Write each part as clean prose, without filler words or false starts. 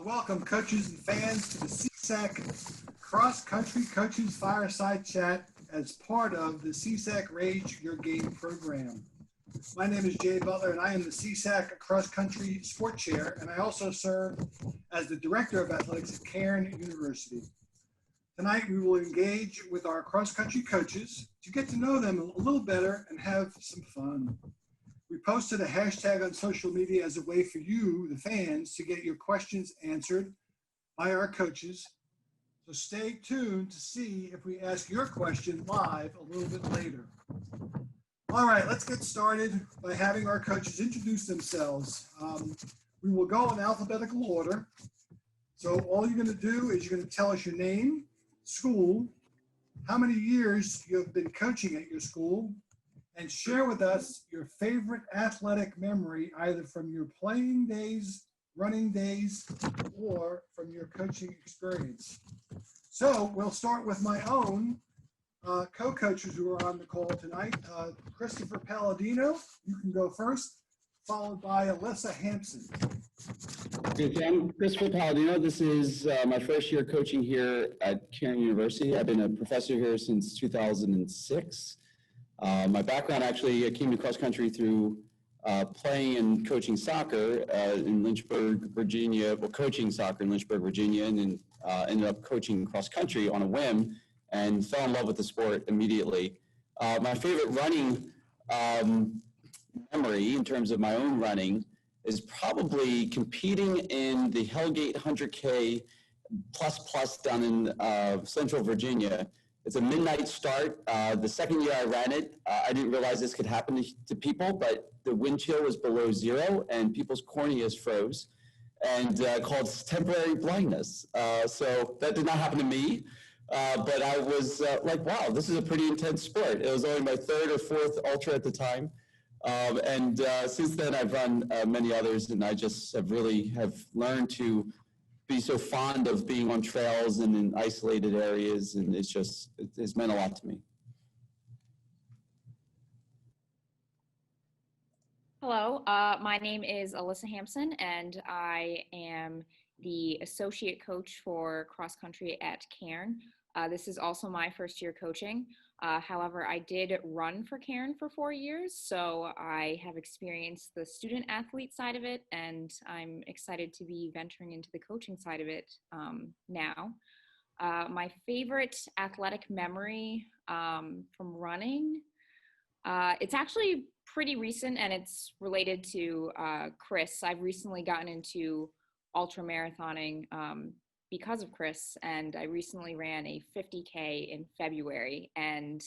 Welcome coaches and fans to the CSAC Cross Country Coaches Fireside Chat as part of the CSAC Raise Your Game program. My name is Jay Butler and I am the CSAC Cross Country Sport Chair, and I also serve as the Director of Athletics at Cairn University. Tonight we will engage with our cross country coaches to get to know them a little better and have some fun. We posted a hashtag on social media as a way for you, the fans, to get your questions answered by our coaches. So stay tuned to see if we ask your question live a little bit later. All right, let's get started by having our coaches introduce themselves. We will go in alphabetical order. So all you're going to do is you're going to tell us your name, school, how many years you have been coaching at your school, and share with us your favorite athletic memory, either from your playing days, running days, or from your coaching experience. So we'll start with my own co-coaches who are on the call tonight. Christopher Palladino, you can go first, followed by Alyssa Hampson. Okay, I'm Christopher Palladino. This is my first year coaching here at Cairn University. I've been a professor here since 2006. My background actually, I came to cross country through playing and coaching soccer in Lynchburg, Virginia, well, coaching soccer in Lynchburg, Virginia, and then ended up coaching cross country on a whim and fell in love with the sport immediately. My favorite running memory in terms of my own running is probably competing in the Hellgate 100K plus down in Central Virginia. It's a midnight start. The second year I ran it, I didn't realize this could happen to people, but the wind chill was below zero and people's corneas froze and called temporary blindness. So that did not happen to me, but I was like, wow, this is a pretty intense sport. It was only my third or fourth ultra at the time. And since then I've run many others, and I just have learned to be so fond of being on trails and in isolated areas, and it's meant a lot to me. Hello, my name is Alyssa Hampson, and I am the associate coach for cross country at Cairn. This is also my first year coaching. However, I did run for Cairn for 4 years, so I have experienced the student athlete side of it, and I'm excited to be venturing into the coaching side of it now. My favorite athletic memory from running, it's actually pretty recent, and it's related to Chris. I've recently gotten into ultra marathoning because of Chris, and I recently ran a 50K in February, and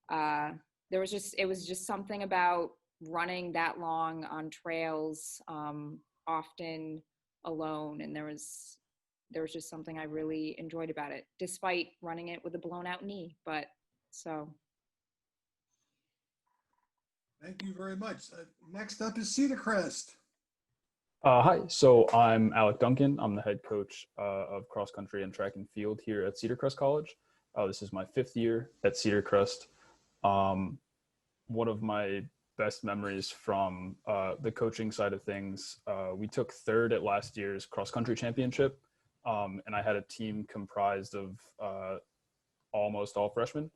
it was just something about running that long on trails, often alone, and there was just something I really enjoyed about it, despite running it with a blown out knee. Thank you very much. Next up is Cedar Crest. Hi, so I'm Alec Duncan. I'm the head coach of cross country and track and field here at Cedar Crest College. This is my 5th year at Cedar Crest. One of my best memories from the coaching side of things, we took 3rd at last year's cross country championship, and I had a team comprised of almost all freshmen.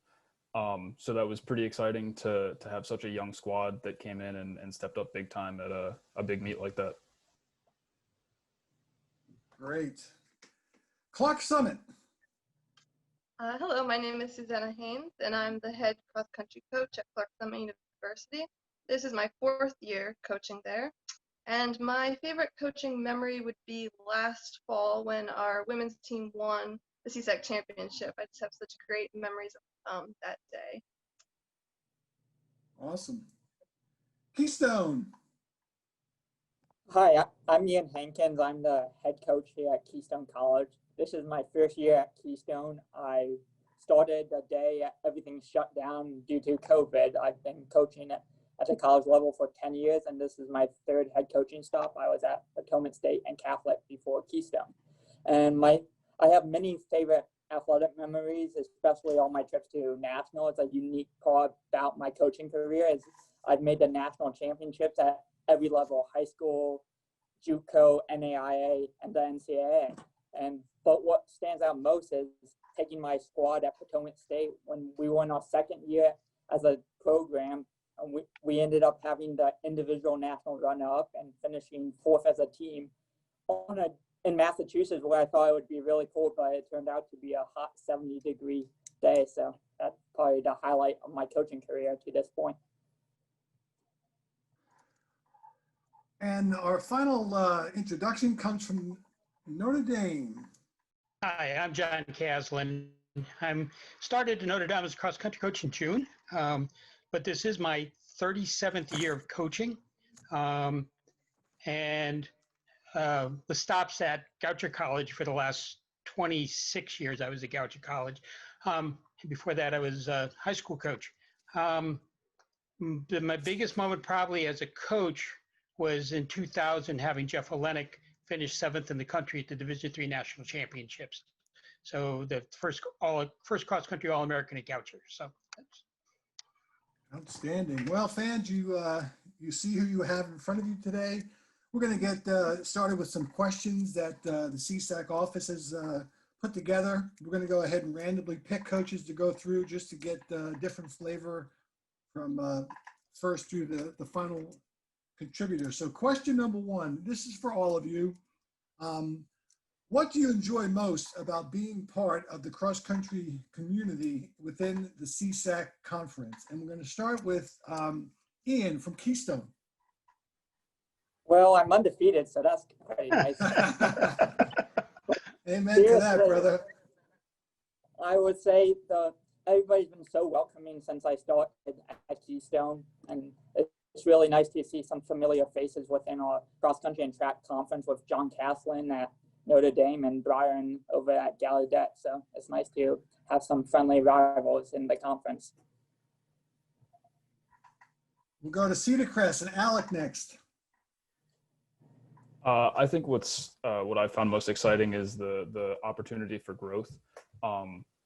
So that was pretty exciting to have such a young squad that came in and stepped up big time at a big meet like that. Great. Clark Summit. Hello, my name is Susanna Haynes, and I'm the head cross-country coach at Clark Summit University. This is my 4th year coaching there, and my favorite coaching memory would be last fall when our women's team won the CSAC championship. I just have such great memories of that day. Awesome. Keystone. Hi, I'm Ian Hankins. I'm the head coach here at Keystone College. This is my first year at Keystone. I started the day everything shut down due to COVID. I've been coaching at the college level for 10 years, and this is my 3rd head coaching stop. I was at Potomac State and Catholic before Keystone. And I have many favorite athletic memories, especially all my trips to national. It's a unique part about my coaching career is I've made the national championships at every level, high school, JUCO, NAIA, and the NCAA. But what stands out most is taking my squad at Potomac State when we were in our second year as a program. And we ended up having the individual national runner-up and finishing fourth as a team in Massachusetts, where I thought it would be really cold, but it turned out to be a hot 70-degree day. So that's probably the highlight of my coaching career to this point. And our final introduction comes from Notre Dame. Hi, I'm John Caslin. I'm started at Notre Dame as a cross-country coach in June, but this is my 37th year of coaching, and the stops at Goucher College for the last 26 years. I was at Goucher College. Before that, I was a high school coach. My biggest moment probably as a coach was in 2000, having Jeff Olenek finished 7th in the country at the Division III National Championships. So the first cross-country All-American at Goucher. So that's outstanding. Well, fans, you see who you have in front of you today. We're going to get started with some questions that the CSAC office has put together. We're going to go ahead and randomly pick coaches to go through just to get different flavor from first through the final contributor. So question number one, this is for all of you. What do you enjoy most about being part of the cross-country community within the CSAC conference? And we're going to start with Ian from Keystone. Well, I'm undefeated, so that's pretty nice. Amen to that, brother. I would say everybody's been so welcoming since I started at Keystone, and it's really nice to see some familiar faces within our cross-country and track conference with John Caslin at Notre Dame and Brian over at Gallaudet. So it's nice to have some friendly rivals in the conference. We'll go to Cedar Crest and Alec next. I think what I found most exciting is the opportunity for growth.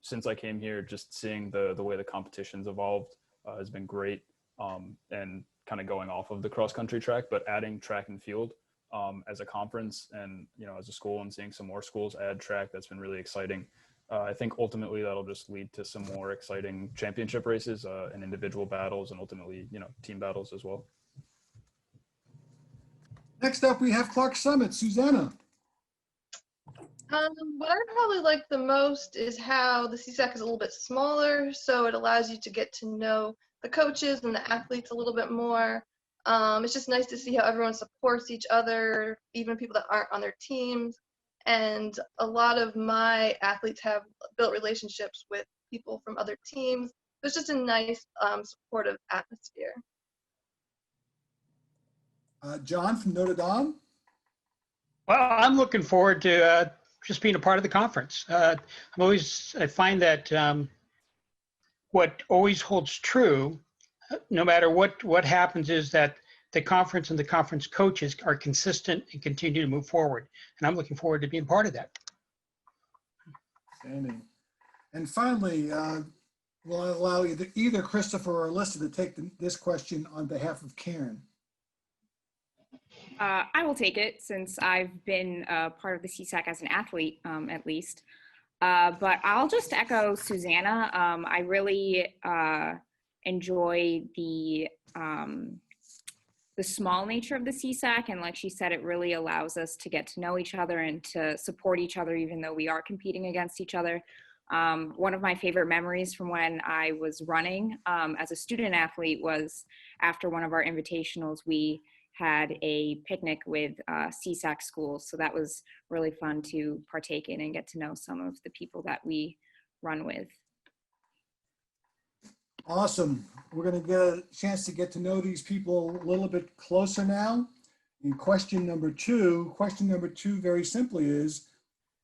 Since I came here, just seeing the way the competition's evolved has been great, and kind of going off of the cross-country track, but adding track and field as a conference and, as a school, and seeing some more schools add track, that's been really exciting. I think ultimately that'll just lead to some more exciting championship races and individual battles, and ultimately, team battles as well. Next up, we have Clark Summit, Susanna. What I probably like the most is how the CSAC is a little bit smaller, so it allows you to get to know the coaches and the athletes a little bit more. It's just nice to see how everyone supports each other, even people that aren't on their teams. And a lot of my athletes have built relationships with people from other teams. So it's just a nice, supportive atmosphere. John from Notre Dame. well. I'm looking forward to just being a part of the conference. I find that what always holds true, no matter what happens, is that the conference and the conference coaches are consistent and continue to move forward. And I'm looking forward to being part of that. Outstanding. And finally, we'll allow either Christopher or Alyssa to take this question on behalf of Karen. I will take it since I've been part of the CSAC as an athlete, at least. But I'll just echo Susanna. I really enjoy the small nature of the CSAC, and like she said, it really allows us to get to know each other and to support each other, even though we are competing against each other. One of my favorite memories from when I was running as a student athlete was after one of our invitationals, we had a picnic with CSAC schools. So that was really fun to partake in and get to know some of the people that we run with. Awesome. We're going to get a chance to get to know these people a little bit closer now. And question number two, very simply is,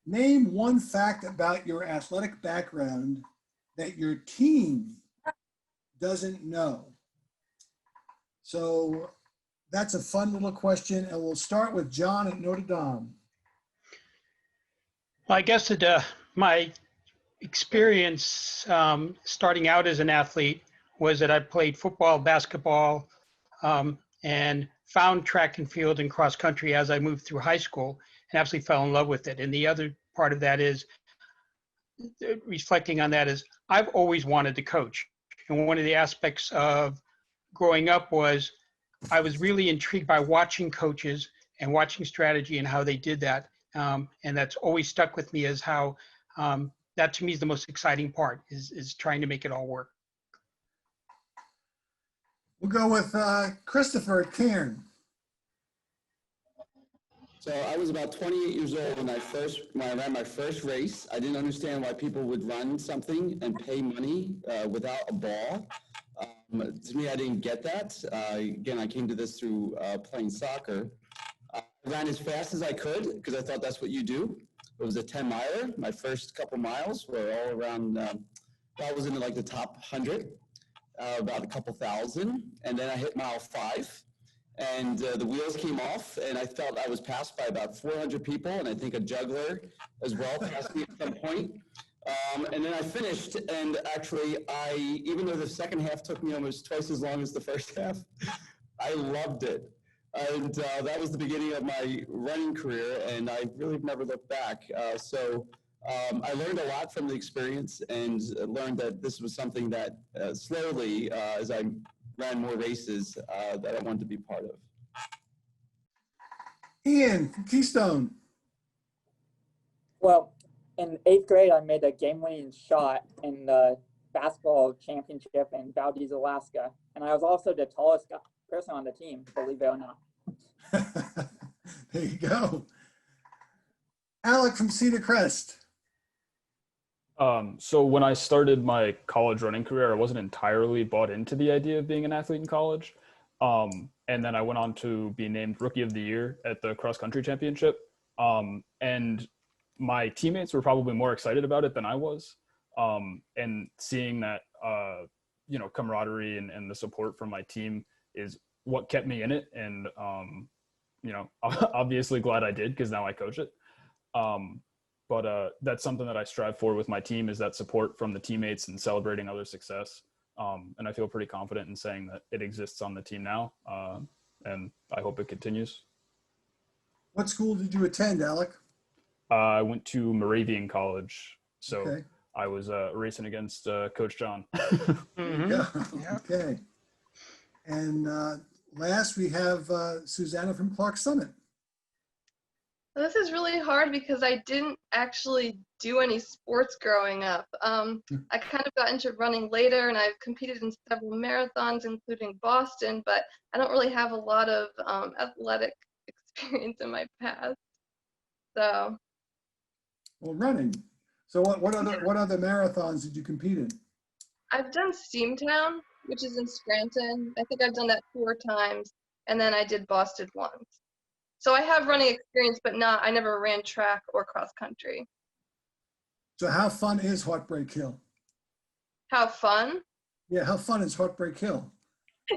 name one fact about your athletic background that your team doesn't know. So that's a fun little question, and we'll start with John at Notre Dame. Well, I guess that my experience starting out as an athlete was that I played football, basketball, and found track and field and cross country as I moved through high school and absolutely fell in love with it. And the other part of that is, reflecting on that, is I've always wanted to coach. And one of the aspects of growing up was I was really intrigued by watching coaches and watching strategy and how they did that. And that's always stuck with me as how that to me is the most exciting part, is trying to make it all work. We'll go with Christopher at Cairn. So I was about 28 years old when I ran my first race. I didn't understand why people would run something and pay money without a ball. To me, I didn't get that. Again, I came to this through playing soccer. I ran as fast as I could because I thought that's what you do. It was a 10-miler. My first couple miles were all around, I was in like the top 100, about a couple thousand. And then I hit mile 5. And the wheels came off, and I felt I was passed by about 400 people, and I think a juggler as well passed me at some point. And then I finished, and actually, even though the second half took me almost twice as long as the first half, I loved it. And that was the beginning of my running career, and I really never looked back. So I learned a lot from the experience, and learned that this was something that slowly, as I ran more races, that I wanted to be part of. Ian from Keystone. Well, in 8th grade, I made a game-winning shot in the basketball championship in Valdez, Alaska. And I was also the tallest person on the team, believe it or not. There you go. Alec from Cedar Crest. So when I started my college running career, I wasn't entirely bought into the idea of being an athlete in college. And then I went on to be named Rookie of the Year at the cross country championship. And my teammates were probably more excited about it than I was. And seeing that, camaraderie and the support from my team is what kept me in it. And, obviously glad I did, because now I coach it. But that's something that I strive for with my team, is that support from the teammates and celebrating other success. And I feel pretty confident in saying that it exists on the team now. And I hope it continues. What school did you attend, Alec? I went to Moravian College. So Okay. I was racing against Coach John. Mm-hmm. Yeah. Okay. And last we have Susanna from Clark Summit. This is really hard because I didn't actually do any sports growing up. I kind of got into running later, and I've competed in several marathons, including Boston, but I don't really have a lot of athletic experience in my past. So. Well, running. So what other marathons did you compete in? I've done Steamtown, which is in Scranton. I think I've done that 4 times, and then I did Boston once. So I have running experience, but I never ran track or cross country. So how fun is Heartbreak Hill? How fun? Yeah, how fun is Heartbreak Hill?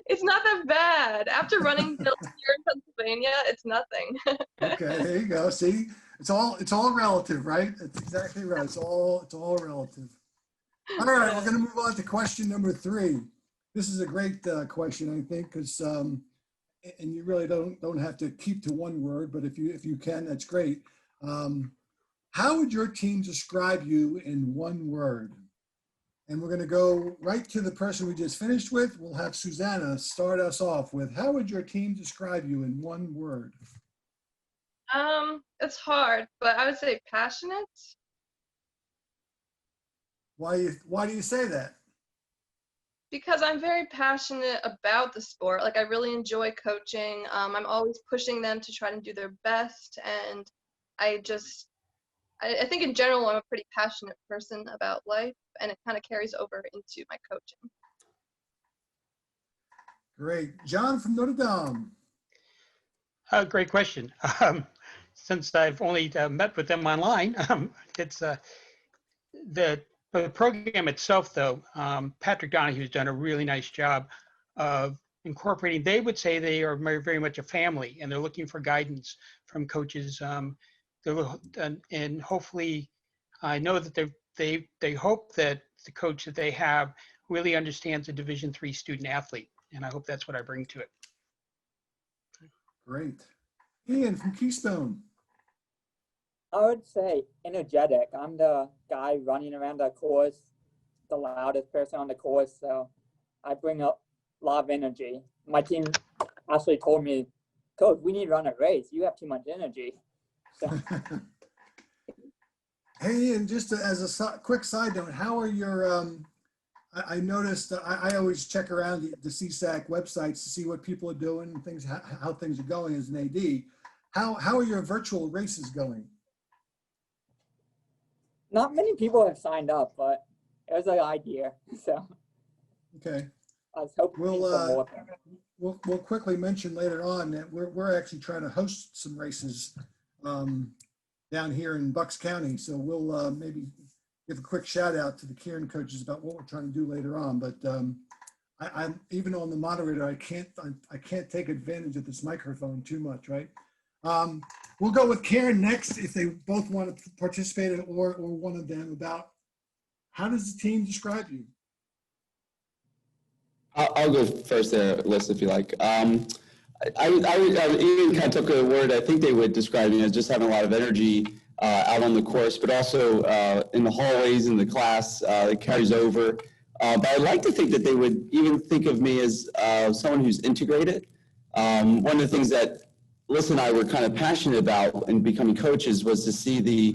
It's not that bad. After running hills here in Pennsylvania, it's nothing. Okay, there you go. See, it's all relative, right? That's exactly right. It's all relative. All right, we're going to move on to question number 3. This is a great question, I think, because and you really don't have to keep to one word, but if you can, that's great. How would your team describe you in one word? And we're going to go right to the person we just finished with. We'll have Susanna start us off with, how would your team describe you in one word? It's hard, but I would say passionate. Why do you say that? Because I'm very passionate about the sport. Like, I really enjoy coaching. I'm always pushing them to try to do their best. And I think in general, I'm a pretty passionate person about life, and it kind of carries over into my coaching. Great. John from Notre Dame. Great question. Since I've only met with them online, it's the program itself, though. Patrick Donahue's done a really nice job of incorporating. They would say they are very, very much a family, and they're looking for guidance from coaches. And hopefully, I know that they hope that the coach that they have really understands a Division III student athlete, and I hope that's what I bring to it. Great. Ian from Keystone. I would say energetic. I'm the guy running around the course, the loudest person on the course, so I bring up a lot of energy. My team actually told me, Coach, we need to run a race. You have too much energy. So Hey, and just as a quick side note, how are your, I noticed I always check around the CSAC websites to see what people are doing and things, how things are going as an AD. How are your virtual races going? not many people have signed up, but it was an idea. So Okay. I was hoping for more. We'll quickly mention later on that we're actually trying to host some races down here in Bucks County. So we'll maybe give a quick shout out to the Kieran coaches about what we're trying to do later on. But I'm even on the moderator, I can't take advantage of this microphone too much, right? We'll go with Karen next if they both want to participate, or one of them, about how does the team describe you? I'll go first there, Liz, if you like. Ian kind of took a word. I think they would describe me as just having a lot of energy out on the course, but also in the hallways, in the class, it carries over. But I'd like to think that they would even think of me as someone who's integrated. One of the things that Liz and I were kind of passionate about in becoming coaches was to see the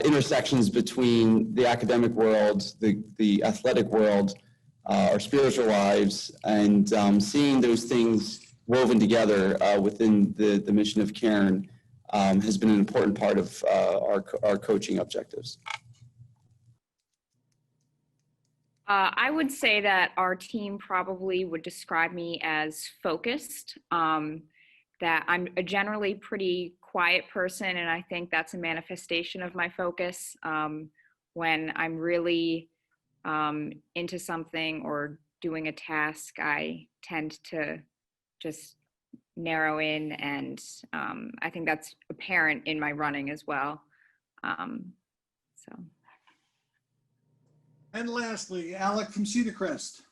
intersections between the academic world, the athletic world, our spiritual lives, and seeing those things woven together within the mission of Cairn has been an important part of our coaching objectives. I would say that our team probably would describe me as focused, that I'm a generally pretty quiet person, and I think that's a manifestation of my focus. When I'm really into something or doing a task, I tend to just narrow in, and I think that's apparent in my running as well. So. And lastly, Alec from Cedar Crest.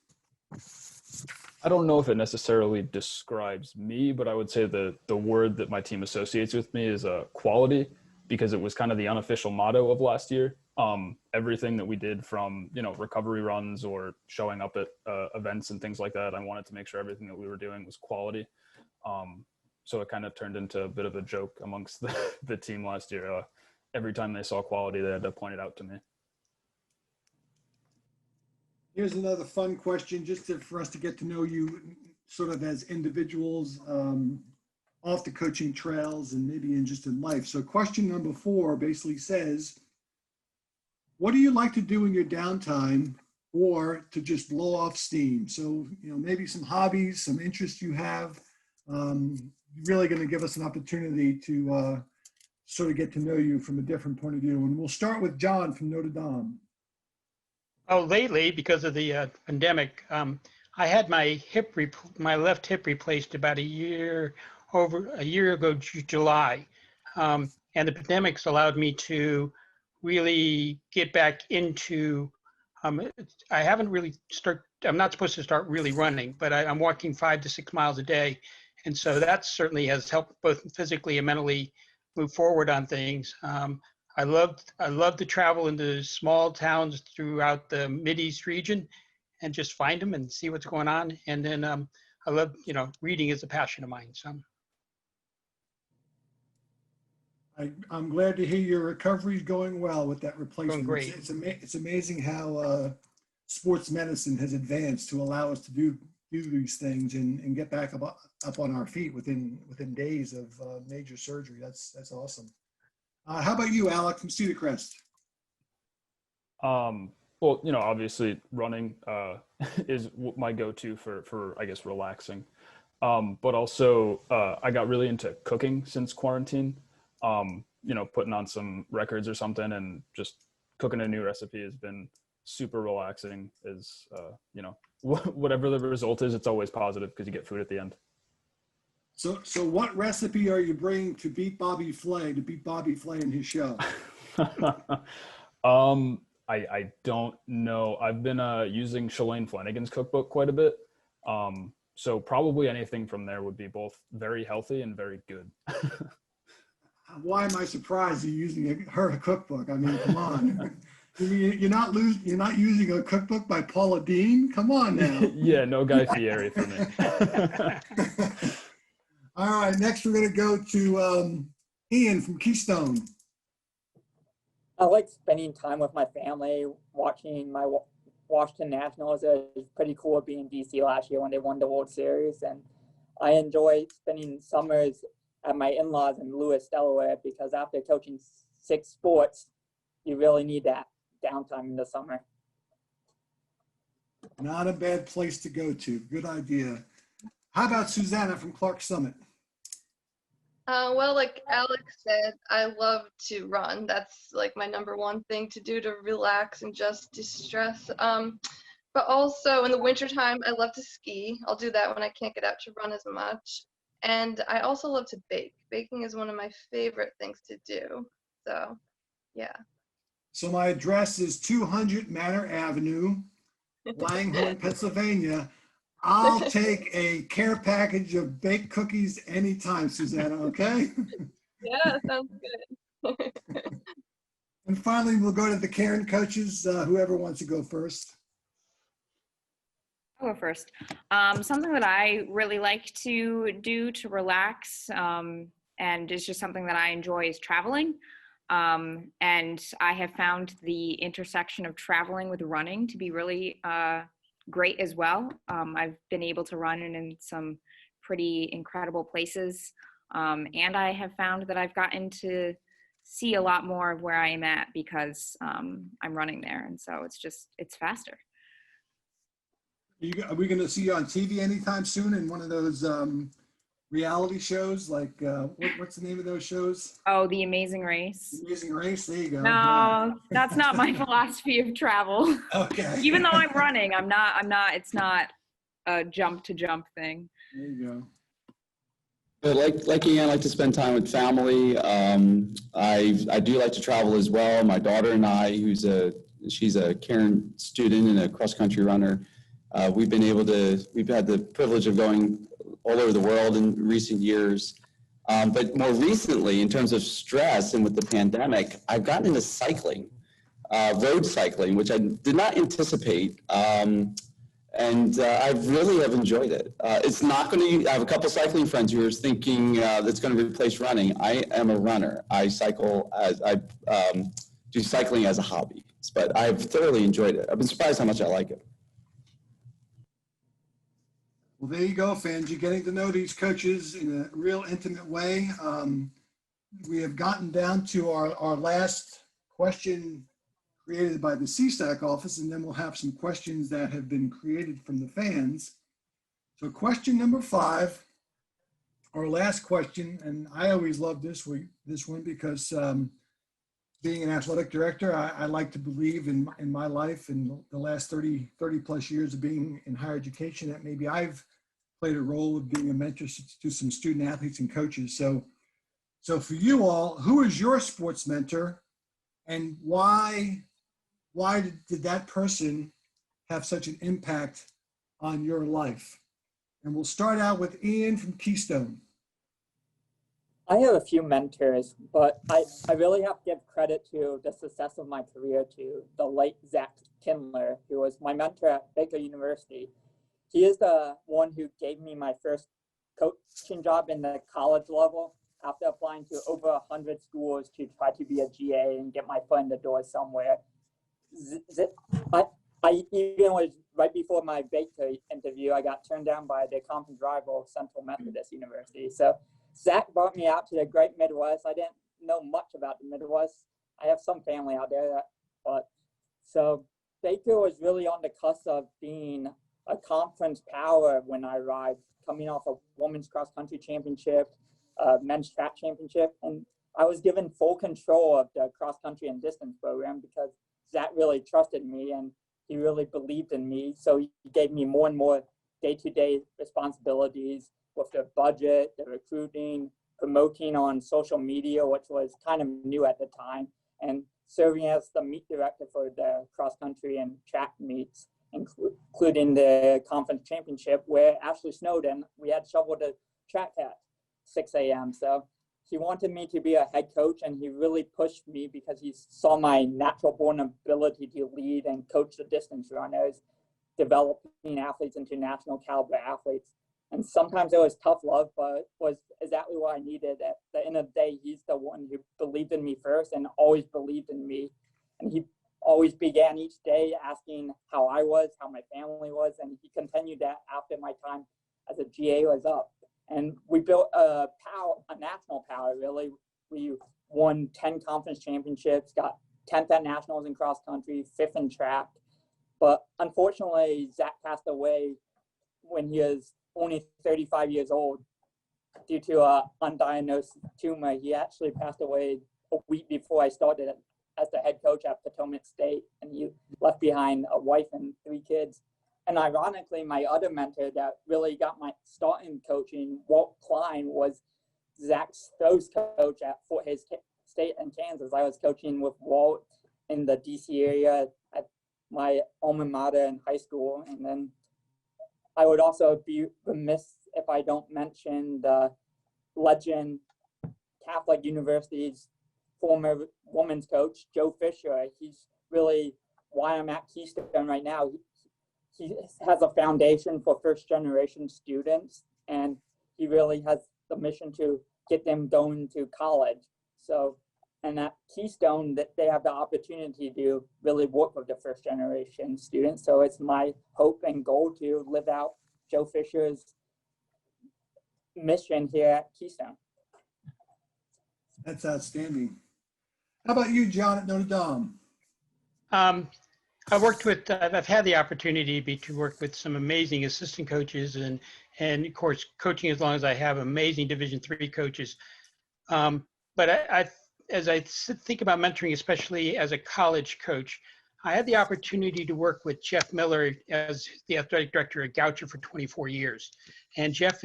I don't know if it necessarily describes me, but I would say the word that my team associates with me is quality, because it was kind of the unofficial motto of last year. Everything that we did, from recovery runs or showing up at events and things like that, I wanted to make sure everything that we were doing was quality. So it kind of turned into a bit of a joke amongst the team last year. Every time they saw quality, they had to point it out to me. Here's another fun question, just for us to get to know you sort of as individuals off the coaching trails and maybe in life. So question number 4 basically says, what do you like to do in your downtime or to just blow off steam? So, maybe some hobbies, some interests you have. Really going to give us an opportunity to sort of get to know you from a different point of view. And we'll start with John from Notre Dame. Oh, lately, because of the pandemic, I had my left hip replaced about a year ago, July, and the pandemic's allowed me to really get back into. I haven't really I'm not supposed to start really running, but I'm walking 5 to 6 miles a day, and so that certainly has helped both physically and mentally move forward on things. I love to travel into small towns throughout the Mideast region and just find them and see what's going on. And then I love, reading is a passion of mine. So I'm glad to hear your recovery is going well with that replacement. Going great. It's amazing how sports medicine has advanced to allow us to do these things and get back up on our feet within days of major surgery. That's awesome. How about you, Alec from Cedar Crest? Well, obviously running is my go-to for I guess relaxing. But also I got really into cooking since quarantine. Putting on some records or something and just cooking a new recipe has been super relaxing. Whatever the result is, it's always positive because you get food at the end. So what recipe are you bringing to beat Bobby Flay in his show? I don't know. I've been using Shalane Flanagan's cookbook quite a bit. So probably anything from there would be both very healthy and very good. Why am I surprised you're using her cookbook? I mean, come on. You're not using a cookbook by Paula Deen? Come on now. Yeah, no Guy Fieri for me. All right, next we're going to go to Ian from Keystone. I like spending time with my family, watching my Washington Nationals. It was pretty cool being in DC last year when they won the World Series. And I enjoy spending summers at my in-laws in Lewis, Delaware, because after coaching 6 sports, you really need that downtime in the summer. Not a bad place to go to. Good idea. How about Susanna from Clark Summit? Well, like Alex said, I love to run. That's like my #1 thing to do to relax and just distress. But also in the wintertime, I love to ski. I'll do that when I can't get out to run as much. And I also love to bake. Baking is one of my favorite things to do. So, yeah. So my address is 200 Manor Avenue, Langhorne, Pennsylvania. I'll take a care package of baked cookies anytime, Susanna, okay? Yeah, sounds good. And finally, we'll go to the Karen coaches, whoever wants to go first. I'll go first. Something that I really like to do to relax, and it's just something that I enjoy, is traveling. And I have found the intersection of traveling with running to be really great as well. I've been able to run in some pretty incredible places. And I have found that I've gotten to see a lot more of where I am at because I'm running there. And so it's faster. Are we going to see you on TV anytime soon in one of those reality shows? Like, what's the name of those shows? Oh, The Amazing Race. Amazing Race, there you go. No, that's not my philosophy of travel. Okay. Even though I'm running, I'm not, it's not a jump to jump thing. There you go. But like Ian, I like to spend time with family. I do like to travel as well. My daughter and I, she's a Karen student and a cross-country runner. We've had the privilege of going all over the world in recent years. But more recently, in terms of stress and with the pandemic, I've gotten into cycling, road cycling, which I did not anticipate. And I really have enjoyed it. It's not going to, I have a couple cycling friends who are thinking that's going to replace running. I am a runner. I do cycling as a hobby, but I've thoroughly enjoyed it. I've been surprised how much I like it. Well, there you go, fans. You're getting to know these coaches in a real intimate way. We have gotten down to our last question created by the CSAC office, and then we'll have some questions that have been created from the fans. So question number 5, our last question, and I always love this one because being an athletic director, I like to believe in my life in the last 30 plus years of being in higher education that maybe I've played a role of being a mentor to some student athletes and coaches. So for you all, who is your sports mentor, and why did that person have such an impact on your life? And we'll start out with Ian from Keystone. I have a few mentors, but I really have to give credit to the success of my career to the late Zach Kindler, who was my mentor at Baker University. He is the one who gave me my first coaching job in the college level after applying to over 100 schools to try to be a GA and get my foot in the door somewhere. I even was right before my Baker interview, I got turned down by the conference rival Central Methodist University. So Zach brought me out to the great Midwest. I didn't know much about the Midwest. I have some family out there, but so Baker was really on the cusp of being a conference power when I arrived, coming off a women's cross country championship, men's track championship, and I was given full control of the cross country and distance program because Zach really trusted me and he really believed in me. So he gave me more and more day-to-day responsibilities with the budget, the recruiting, promoting on social media, which was kind of new at the time, and serving as the meet director for the cross country and track meets. including the conference championship where Ashley Snowden, we had shoveled the track at 6 a.m. So he wanted me to be a head coach, and he really pushed me because he saw my natural born ability to lead and coach the distance runners, developing athletes into national caliber athletes. And sometimes it was tough love, but it was exactly what I needed. At the end of the day, he's the one who believed in me first and always believed in me. And he always began each day asking how I was, how my family was, and he continued that after my time as a GA was up. And we built a national power, really. We won 10 conference championships, got 10th at nationals in cross country, 5th in track. But unfortunately, Zach passed away when he was only 35 years old due to an undiagnosed tumor. He actually passed away a week before I started as the head coach at Potomac State, and he left behind a wife and 3 kids. And ironically, my other mentor that really got my start in coaching, Walt Klein, was Zach's throws coach at Fort Hays State in Kansas. I was coaching with Walt in the DC area at my alma mater in high school. And then I would also be remiss if I don't mention the legend Catholic University's former women's coach, Joe Fisher. He's really why I'm at Keystone right now. He has a foundation for first-generation students, and he really has the mission to get them going to college. So, and at Keystone, that they have the opportunity to really work with the first-generation students. So it's my hope and goal to live out Joe Fisher's mission here at Keystone. That's outstanding. How about you, John, at Notre Dame? I've had the opportunity to work with some amazing assistant coaches and of course, coaching as long as I have, amazing Division III coaches. But as I think about mentoring, especially as a college coach, I had the opportunity to work with Jeff Miller as the athletic director at Goucher for 24 years. And Jeff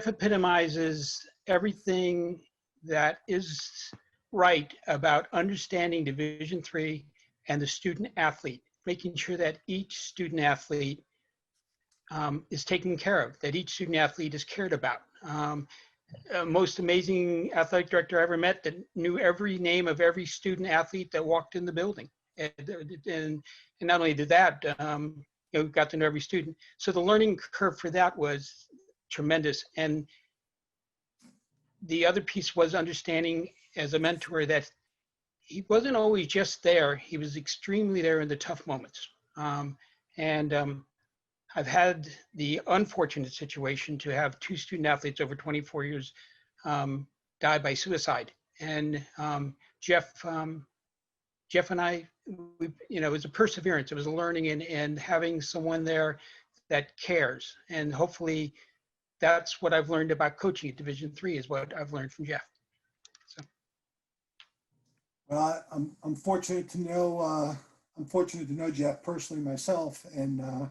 epitomizes everything that is right about understanding Division III and the student athlete, making sure that each student athlete is taken care of, that each student athlete is cared about. Most amazing athletic director I ever met that knew every name of every student athlete that walked in the building. And not only did that, got to know every student. So the learning curve for that was tremendous. And the other piece was understanding as a mentor that he wasn't always just there. He was extremely there in the tough moments. I've had the unfortunate situation to have 2 student athletes over 24 years die by suicide. And Jeff and I, it was a perseverance. It was a learning and having someone there that cares. And hopefully that's what I've learned about coaching at Division III is what I've learned from Jeff. So. Well, I'm fortunate to know Jeff personally myself, and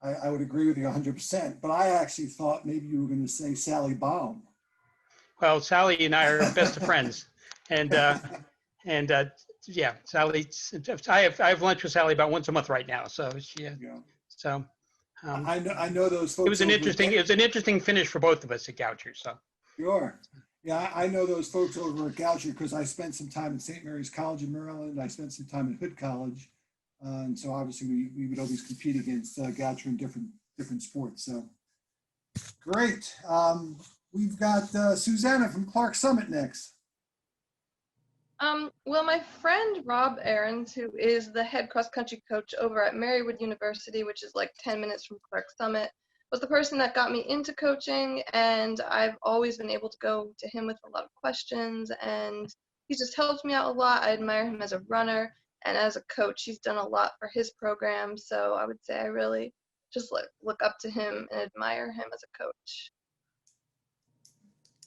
I would agree with you 100%. But I actually thought maybe you were going to say Sally Baum. Well, Sally and I are best of friends, and yeah, Sally. I have lunch with Sally about once a month right now. So so. I know those folks. It was an interesting finish for both of us at Goucher. So. Sure. Yeah, I know those folks over at Goucher because I spent some time at St. Mary's College in Maryland. I spent some time at Hood College. And so obviously we would always compete against Goucher in different sports. So great. We've got Susanna from Clark Summit next. Well, my friend Rob Aarons, who is the head cross-country coach over at Marywood University, which is like 10 minutes from Clark Summit, was the person that got me into coaching, and I've always been able to go to him with a lot of questions, and he just helped me out a lot. I admire him as a runner, and as a coach, he's done a lot for his program, so I would say I really just look up to him and admire him as a coach.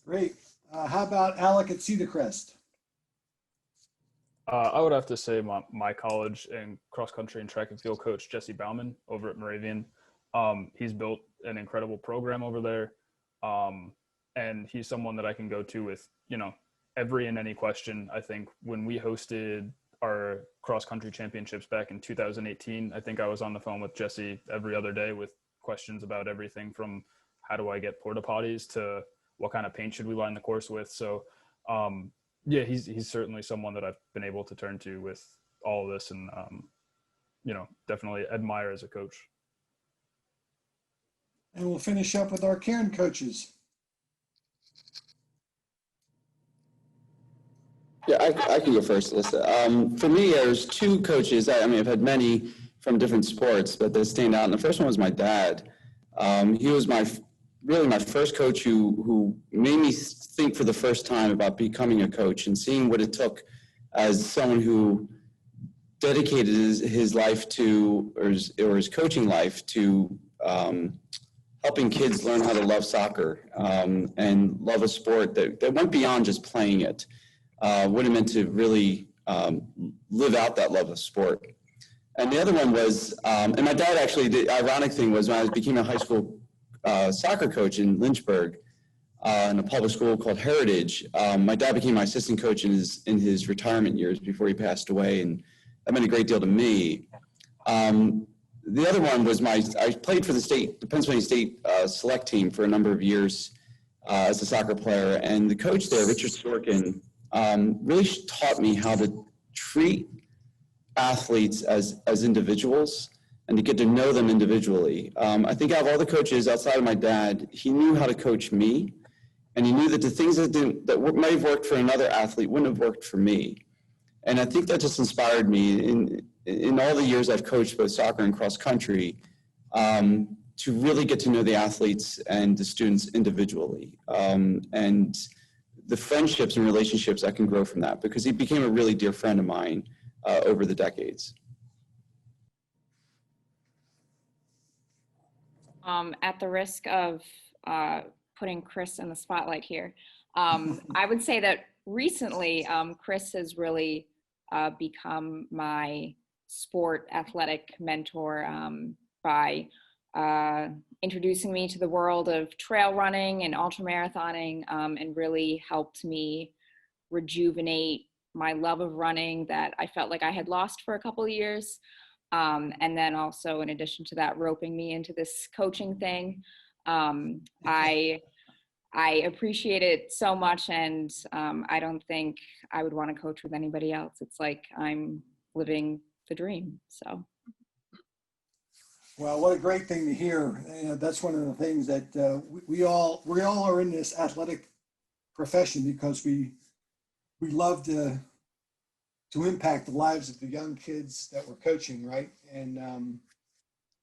Great. How about Alec at Cedar Crest? I would have to say my college and cross country and track and field coach, Jesse Bauman over at Moravian. He's built an incredible program over there. And he's someone that I can go to with, every and any question. I think when we hosted our cross country championships back in 2018, I think I was on the phone with Jesse every other day with questions about everything from how do I get porta potties to what kind of paint should we line the course with. So yeah, he's certainly someone that I've been able to turn to with all of this, and you know, definitely admire as a coach. And we'll finish up with our Cairn coaches. Yeah, I can go first, Alyssa. For me, there's two coaches. I mean, I've had many from different sports, but they stand out. And the first one was my dad. He was really my first coach who made me think for the first time about becoming a coach and seeing what it took as someone who dedicated his life to, or his coaching life to helping kids learn how to love soccer and love a sport that went beyond just playing it. What it meant to really live out that love of sport. And the other one was, and my dad actually, the ironic thing was when I became a high school soccer coach in Lynchburg in a public school called Heritage, my dad became my assistant coach in his retirement years before he passed away, and that meant a great deal to me. The other one was I played for the Pennsylvania State select team for a number of years as a soccer player, and the coach there, Richard Sorkin, really taught me how to treat athletes as individuals and to get to know them individually. I think out of all the coaches outside of my dad, he knew how to coach me, and he knew that the things that might have worked for another athlete wouldn't have worked for me. And I think that just inspired me in all the years I've coached both soccer and cross country to really get to know the athletes and the students individually. And the friendships and relationships I can grow from that, because he became a really dear friend of mine over the decades. At the risk of putting Chris in the spotlight here, I would say that recently Chris has really become my sport athletic mentor by introducing me to the world of trail running and ultramarathoning, and really helped me rejuvenate my love of running that I felt like I had lost for a couple of years. And then also, in addition to that, roping me into this coaching thing. I appreciate it so much, and I don't think I would want to coach with anybody else. It's like I'm living the dream, so. Well, what a great thing to hear. You know, that's one of the things that we all are in this athletic profession because we love to impact the lives of the young kids that we're coaching, right? And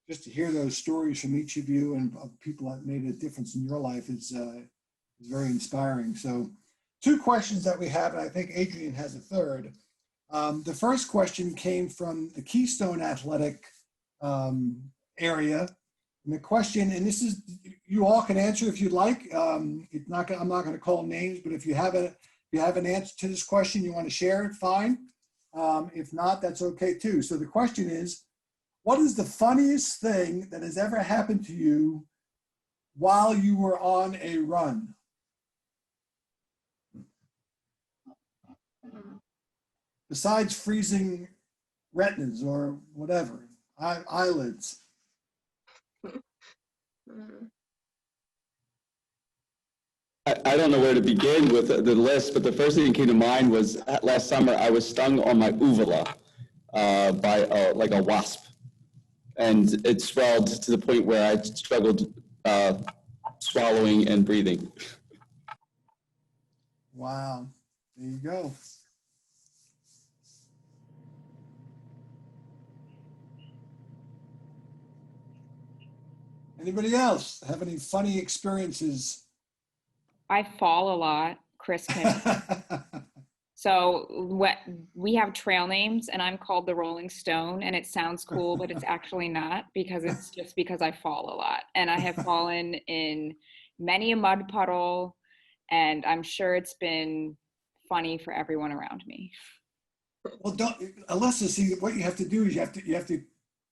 just to hear those stories from each of you and of people that made a difference in your life is very inspiring. So 2 questions that we have, and I think Adrian has a third. The first question came from the Keystone Athletic area. And the question, and this is, you all can answer if you'd like. I'm not going to call names, but if you have an answer to this question, you want to share it, fine. If not, that's okay too. So the question is, what is the funniest thing that has ever happened to you while you were on a run? Besides freezing retinas or whatever, eyelids. I don't know where to begin with the list, but the first thing that came to mind was last summer I was stung on my uvula by like a wasp, and it swelled to the point where I struggled swallowing and breathing. Wow, there you go. Anybody else have any funny experiences? I fall a lot, Chris can. So we have trail names, and I'm called the Rolling Stone, and it sounds cool, but it's actually not, because it's just because I fall a lot. And I have fallen in many a mud puddle, and I'm sure it's been funny for everyone around me. Well, Alyssa, see, what you have to do is you have to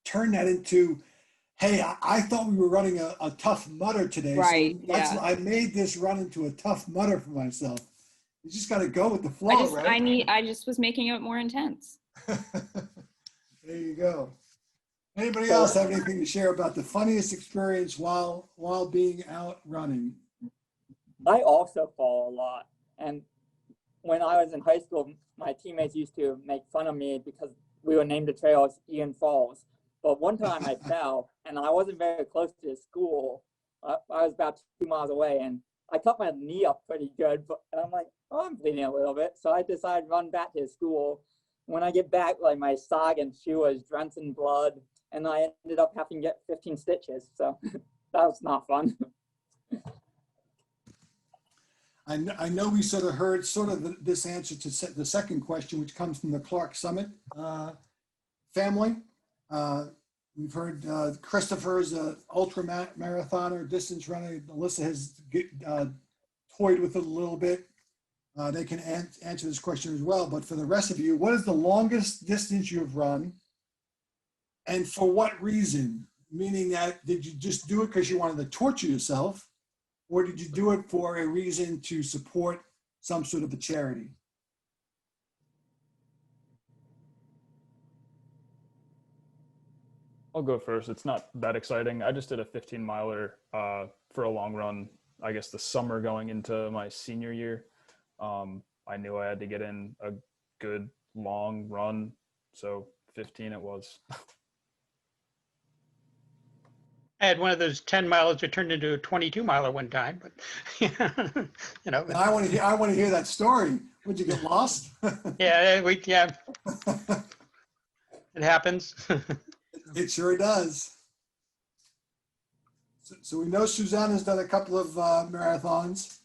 turn that into, hey, I thought we were running a tough mudder today. Right. So yeah. I made this run into a tough mudder for myself. You just got to go with the flow, right? I just was making it more intense. There you go. Anybody else have anything to share about the funniest experience while being out running? I also fall a lot. And when I was in high school, my teammates used to make fun of me because we were named the trail as Ian Falls. But one time I fell, and I wasn't very close to the school. I was about 2 miles away, and I cut my knee up pretty good. But I'm like, oh, I'm bleeding a little bit. So I decided to run back to the school. When I get back, like my sock and shoe was drenched in blood, and I ended up having to get 15 stitches. So that was not fun. I know we sort of heard this answer to the second question, which comes from the Clark Summit family. We've heard Christopher's ultra marathoner, distance runner. Alyssa has toyed with it a little bit. They can answer this question as well. But for the rest of you, what is the longest distance you've run? And for what reason? Meaning that, did you just do it because you wanted to torture yourself? Or did you do it for a reason to support some sort of a charity? I'll go first. It's not that exciting. I just did a 15 miler for a long run, I guess the summer going into my senior year. I knew I had to get in a good long run, so 15 it was. I had one of those 10 miles that turned into a 22 miler one time, but you know. I want to hear that story. Would you get lost? Yeah, it happens. It sure does. So we know Suzanne has done a couple of marathons.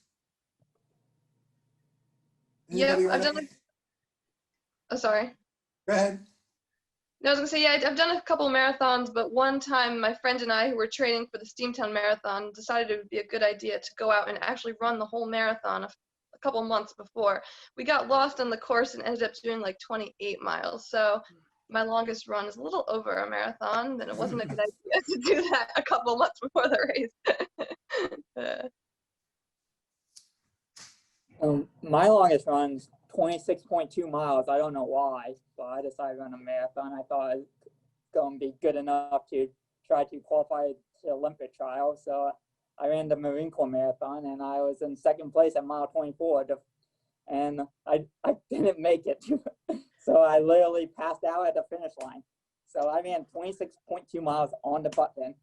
Yeah, I've done. Oh, sorry. Go ahead. No, I was gonna say, yeah, I've done a couple marathons, but one time my friend and I, who were training for the Steamtown Marathon, decided it would be a good idea to go out and actually run the whole marathon a couple months before. We got lost on the course and ended up doing like 28 miles. So my longest run is a little over a marathon, then it wasn't a good idea to do that a couple months before the race. My longest run's 26.2 miles. I don't know why, but I decided to run a marathon. I thought it was going to be good enough to try to qualify to the Olympic trial. So I ran the Marine Corps Marathon, and I was in second place at mile 24. And I didn't make it. So I literally passed out at the finish line. So I ran 26.2 miles on the button.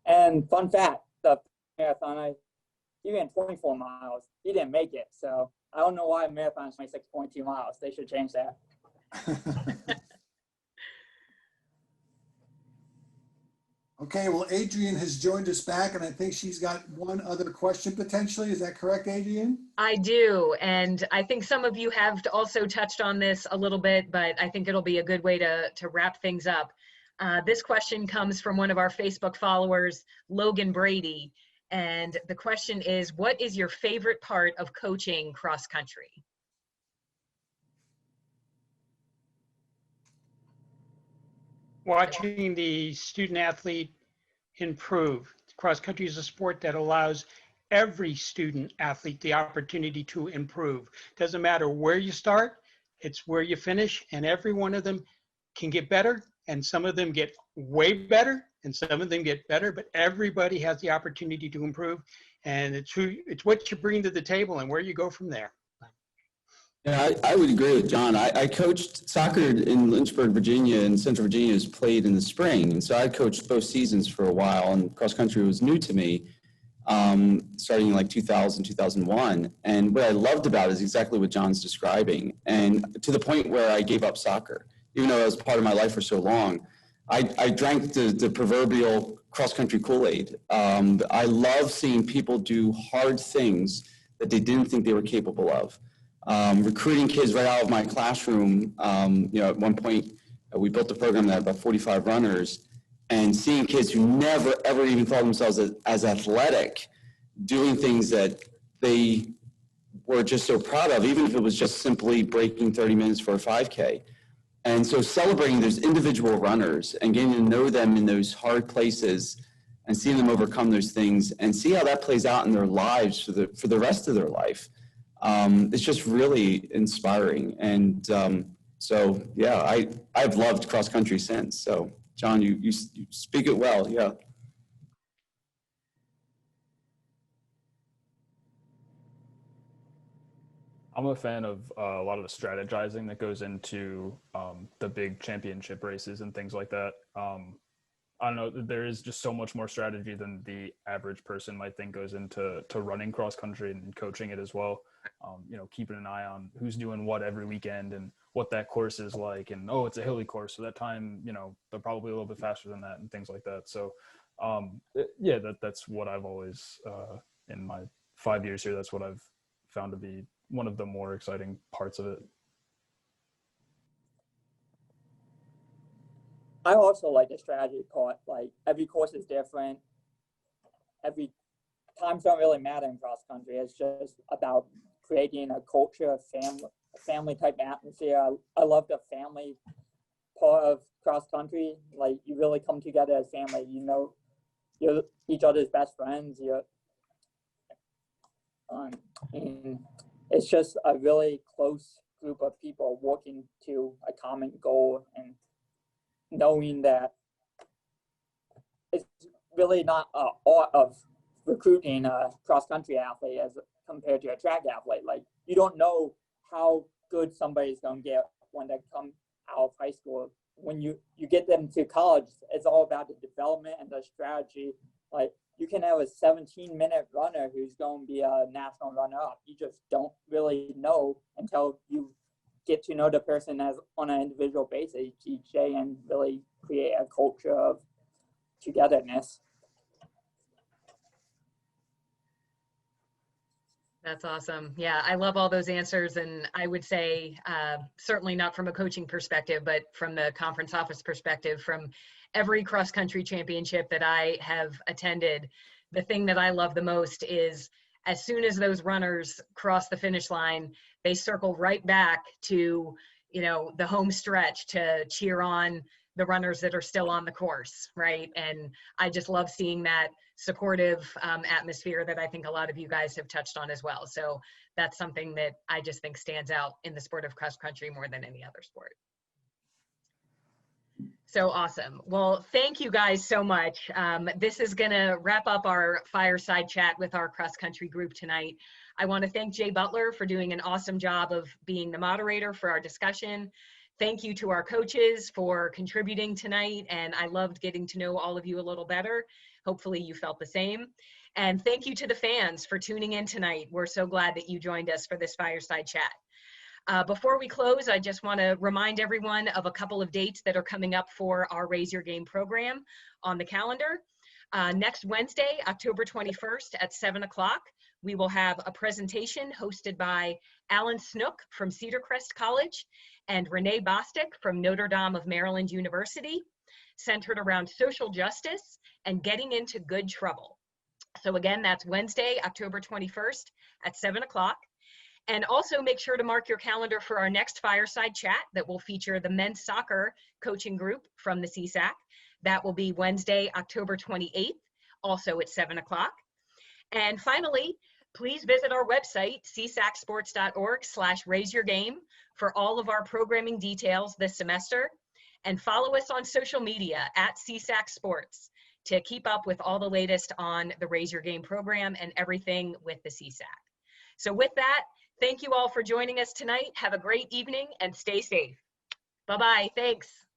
And fun fact, the marathon, he ran 24 miles. He didn't make it. So I don't know why a marathon is 26.2 miles. They should change that. Okay, well, Adrienne has joined us back, and I think she's got one other question potentially. Is that correct, Adrienne? I do, and I think some of you have also touched on this a little bit, but I think it'll be a good way to wrap things up. This question comes from one of our Facebook followers, Logan Brady, and the question is, what is your favorite part of coaching cross country? Watching the student athlete improve. Cross country is a sport that allows every student athlete the opportunity to improve. Doesn't matter where you start, it's where you finish, and every one of them can get better, and some of them get way better, and some of them get better, but everybody has the opportunity to improve, and it's what you bring to the table and where you go from there. Yeah, I would agree with John. I coached soccer in Lynchburg, Virginia, and Central Virginia is played in the spring. And so I coached both seasons for a while, and cross country was new to me, starting in like 2000, 2001. And what I loved about it is exactly what John's describing. And to the point where I gave up soccer, even though it was part of my life for so long. I drank the proverbial cross country Kool-Aid. I love seeing people do hard things that they didn't think they were capable of. Recruiting kids right out of my classroom, at one point we built a program that had about 45 runners, and seeing kids who never ever even thought themselves as athletic doing things that they were just so proud of, even if it was just simply breaking 30 minutes for a 5K. And so celebrating those individual runners and getting to know them in those hard places and seeing them overcome those things and see how that plays out in their lives for the rest of their life. It's just really inspiring. And so, yeah, I've loved cross country since. So, John, you speak it well. Yeah. I'm a fan of a lot of the strategizing that goes into the big championship races and things like that. I don't know, there is just so much more strategy than the average person might think goes into running cross country and coaching it as well. You know, keeping an eye on who's doing what every weekend and what that course is like. And, oh, it's a hilly course, so that time, you know, they're probably a little bit faster than that and things like that. So, yeah, that's what I've always, in my 5 years here, that's what I've found to be one of the more exciting parts of it. I also like the strategy part. Like, every course is different. Every times don't really matter in cross country. It's just about creating a culture, a family type atmosphere. I love the family part of cross country. Like, you really come together as family. You know, you're each other's best friends. And it's just a really close group of people working to a common goal, and knowing that it's really not an art of recruiting a cross-country athlete as compared to a track athlete. Like, you don't know how good somebody's going to get when they come out of high school. When you get them to college, it's all about the development and the strategy. Like, you can have a 17-minute runner who's going to be a national runner-up. You just don't really know until you get to know the person as on an individual basis each day and really create a culture of togetherness. That's awesome. Yeah, I love all those answers. And I would say, certainly not from a coaching perspective, but from the conference office perspective, from every cross country championship that I have attended, the thing that I love the most is as soon as those runners cross the finish line, they circle right back to, you know, the home stretch to cheer on the runners that are still on the course, right? And I just love seeing that supportive atmosphere that I think a lot of you guys have touched on as well. So that's something that I just think stands out in the sport of cross country more than any other sport. So awesome. Well, thank you guys so much. This is going to wrap up our fireside chat with our cross country group tonight. I want to thank Jay Butler for doing an awesome job of being the moderator for our discussion. Thank you to our coaches for contributing tonight, and I loved getting to know all of you a little better. Hopefully you felt the same. And thank you to the fans for tuning in tonight. We're so glad that you joined us for this fireside chat. Before we close, I just want to remind everyone of a couple of dates that are coming up for our Raise Your Game program on the calendar. Next Wednesday, October 21st at 7 o'clock, we will have a presentation hosted by Alan Snook from Cedar Crest College and Renee Bostic from Notre Dame of Maryland University, centered around social justice and getting into good trouble. So again, that's Wednesday, October 21st at 7 o'clock. And also make sure to mark your calendar for our next fireside chat that will feature the men's soccer coaching group from the CSAC. That will be Wednesday, October 28th, also at 7 o'clock. And finally, please visit our website, csacsports.org/raiseyourgame for all of our programming details this semester. And follow us on social media at CSAC Sports to keep up with all the latest on the Raise Your Game program and everything with the CSAC. So with that, thank you all for joining us tonight. Have a great evening and stay safe. Bye-bye. Thanks.